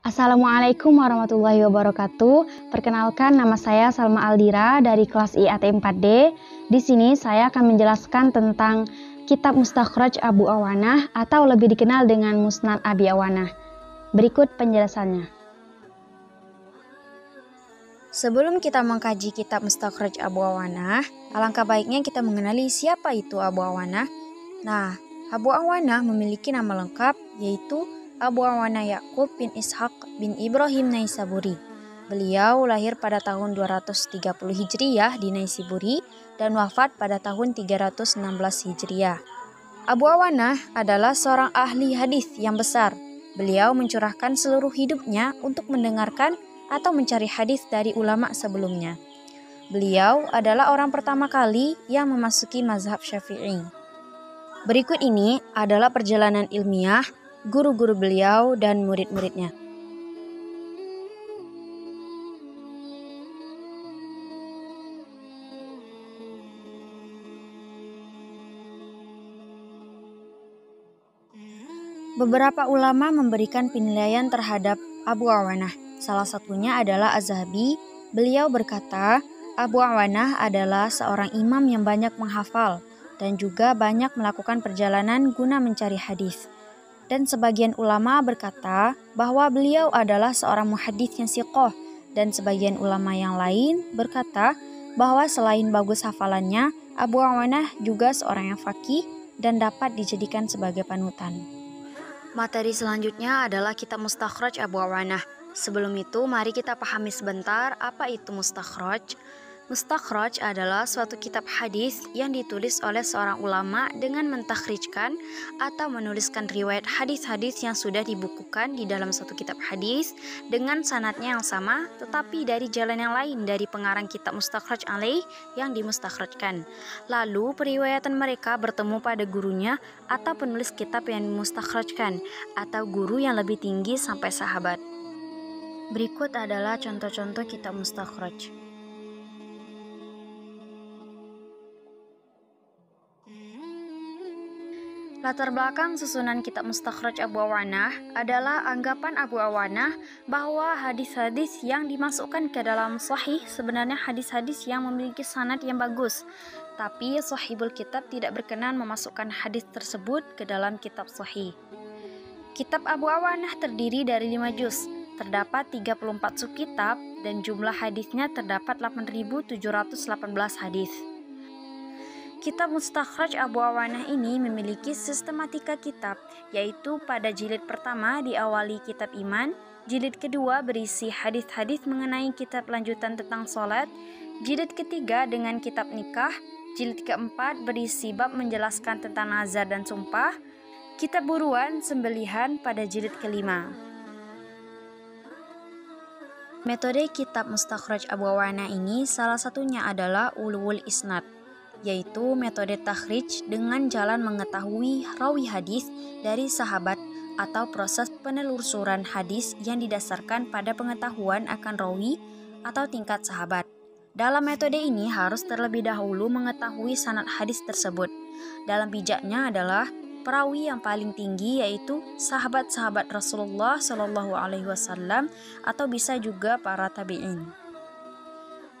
Assalamualaikum warahmatullahi wabarakatuh. Perkenalkan, nama saya Salma Aldira dari kelas IAT 4D. Di sini saya akan menjelaskan tentang Kitab Mustakhraj Abu Awanah atau lebih dikenal dengan Musnad Abi Awanah. Berikut penjelasannya. Sebelum kita mengkaji kitab Mustakhraj Abu Awanah, alangkah baiknya kita mengenali siapa itu Abu Awanah. Nah, Abu Awanah memiliki nama lengkap yaitu Abu Awanah Ya'qub bin Ishaq bin Ibrahim Naisaburi. Beliau lahir pada tahun 230 Hijriyah di Naisaburi dan wafat pada tahun 316 Hijriyah. Abu Awanah adalah seorang ahli hadis yang besar. Beliau mencurahkan seluruh hidupnya untuk mendengarkan atau mencari hadis dari ulama sebelumnya. Beliau adalah orang pertama kali yang memasuki mazhab Syafi'i. Berikut ini adalah perjalanan ilmiah guru-guru beliau dan murid-muridnya. Beberapa ulama memberikan penilaian terhadap Abu Awanah. Salah satunya adalah Az-Zahabi. Beliau berkata, Abu Awanah adalah seorang imam yang banyak menghafal dan juga banyak melakukan perjalanan guna mencari hadis. Dan sebagian ulama berkata bahwa beliau adalah seorang muhadits yang siqoh, dan sebagian ulama yang lain berkata bahwa selain bagus hafalannya, Abu Awanah juga seorang yang faqih dan dapat dijadikan sebagai panutan. Materi selanjutnya adalah kitab Mustakhraj Abu Awanah. Sebelum itu, mari kita pahami sebentar apa itu mustakhraj. Mustakhraj adalah suatu kitab hadis yang ditulis oleh seorang ulama dengan mentakhrijkan atau menuliskan riwayat hadis-hadis yang sudah dibukukan di dalam suatu kitab hadis dengan sanadnya yang sama tetapi dari jalan yang lain dari pengarang kitab mustakhraj alaih yang dimustakhrajkan. Lalu periwayatan mereka bertemu pada gurunya atau penulis kitab yang dimustakhrajkan atau guru yang lebih tinggi sampai sahabat. Berikut adalah contoh-contoh kitab mustakhraj. Latar belakang susunan kitab Mustakhraj Abu Awanah adalah anggapan Abu Awanah bahwa hadis-hadis yang dimasukkan ke dalam sahih sebenarnya hadis-hadis yang memiliki sanad yang bagus. Tapi sahibul kitab tidak berkenan memasukkan hadis tersebut ke dalam kitab sahih. Kitab Abu Awanah terdiri dari 5 juz. Terdapat 34 subkitab dan jumlah hadisnya terdapat 8.718 hadis. Kitab Mustakhraj Abu Awanah ini memiliki sistematika kitab, yaitu pada jilid pertama diawali kitab iman, jilid kedua berisi hadis-hadis mengenai kitab lanjutan tentang sholat, jilid ketiga dengan kitab nikah, jilid keempat berisi bab menjelaskan tentang nazar dan sumpah, kitab buruan sembelihan pada jilid kelima. Metode kitab Mustakhraj Abu Awanah ini salah satunya adalah ulul isnad, yaitu metode takhrij dengan jalan mengetahui rawi hadis dari sahabat atau proses penelusuran hadis yang didasarkan pada pengetahuan akan rawi atau tingkat sahabat. Dalam metode ini harus terlebih dahulu mengetahui sanad hadis tersebut. Dalam bijaknya adalah perawi yang paling tinggi yaitu sahabat-sahabat Rasulullah Shallallahu Alaihi Wasallam atau bisa juga para tabi'in.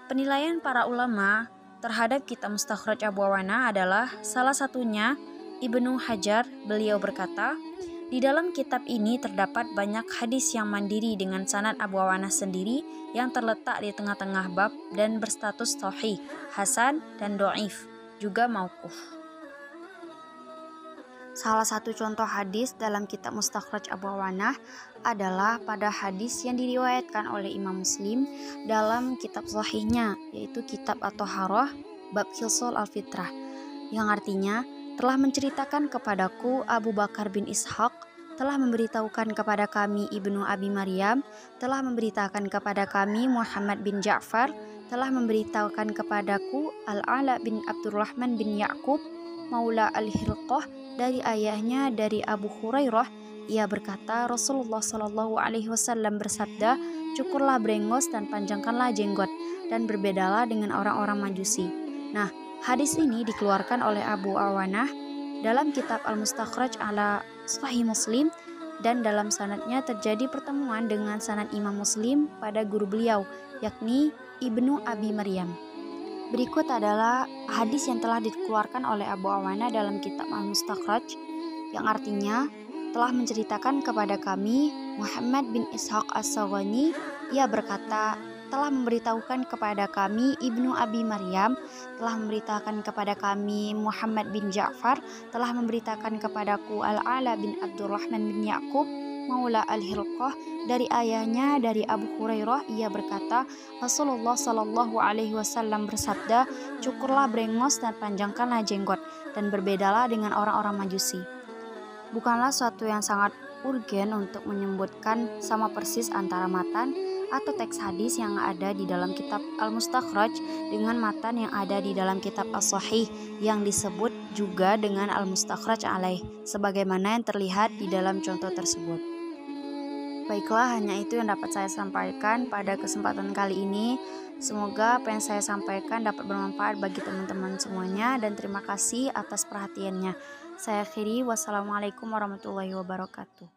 Penilaian para ulama terhadap kitab Mustakhraj Abu Awanah adalah salah satunya Ibnu Hajar. Beliau berkata, di dalam kitab ini terdapat banyak hadis yang mandiri dengan sanad Abu Awanah sendiri yang terletak di tengah-tengah bab dan berstatus sahih, hasan, dan dhaif, juga mauquf. Salah satu contoh hadis dalam kitab Mustakhraj Abu Awanah adalah pada hadis yang diriwayatkan oleh Imam Muslim dalam kitab sahihnya, yaitu kitab At-Thaharah bab Khislul Al-Fitrah, yang artinya telah menceritakan kepadaku Abu Bakar bin Ishaq, telah memberitahukan kepada kami Ibnu Abi Maryam, telah memberitakan kepada kami Muhammad bin Ja'far, telah memberitahukan kepadaku Al-Ala bin Abdurrahman bin Ya'qub Maula Al-Hilqah dari ayahnya dari Abu Hurairah. Ia berkata, Rasulullah Shallallahu Alaihi Wasallam bersabda, cukurlah brengos dan panjangkanlah jenggot dan berbedalah dengan orang-orang Majusi. Nah, hadis ini dikeluarkan oleh Abu Awanah dalam kitab Al-Mustakhraj ala Sahih Muslim dan dalam sanadnya terjadi pertemuan dengan sanad Imam Muslim pada guru beliau, yakni Ibnu Abi Maryam. Berikut adalah hadis yang telah dikeluarkan oleh Abu Awana dalam kitab Al-Mustakhraj, yang artinya telah menceritakan kepada kami Muhammad bin Ishaq As-Saghani, ia berkata, telah memberitahukan kepada kami Ibnu Abi Maryam, telah memberitakan kepada kami Muhammad bin Ja'far, telah memberitakan kepadaku Al-Ala bin Abdurrahman bin Ya'qub Maula Al-Hilqah dari ayahnya dari Abu Hurairah, ia berkata, Rasulullah Shallallahu Alaihi Wasallam bersabda, cukurlah brengos dan panjangkanlah jenggot, dan berbedalah dengan orang-orang Majusi. Bukanlah suatu yang sangat urgen untuk menyebutkan sama persis antara matan atau teks hadis yang ada di dalam kitab Al-Mustakhraj dengan matan yang ada di dalam kitab As-Sahih yang disebut juga dengan Al-Mustakhraj alaih, sebagaimana yang terlihat di dalam contoh tersebut. Baiklah, hanya itu yang dapat saya sampaikan pada kesempatan kali ini. Semoga apa yang saya sampaikan dapat bermanfaat bagi teman-teman semuanya, dan terima kasih atas perhatiannya. Saya akhiri, wassalamualaikum warahmatullahi wabarakatuh.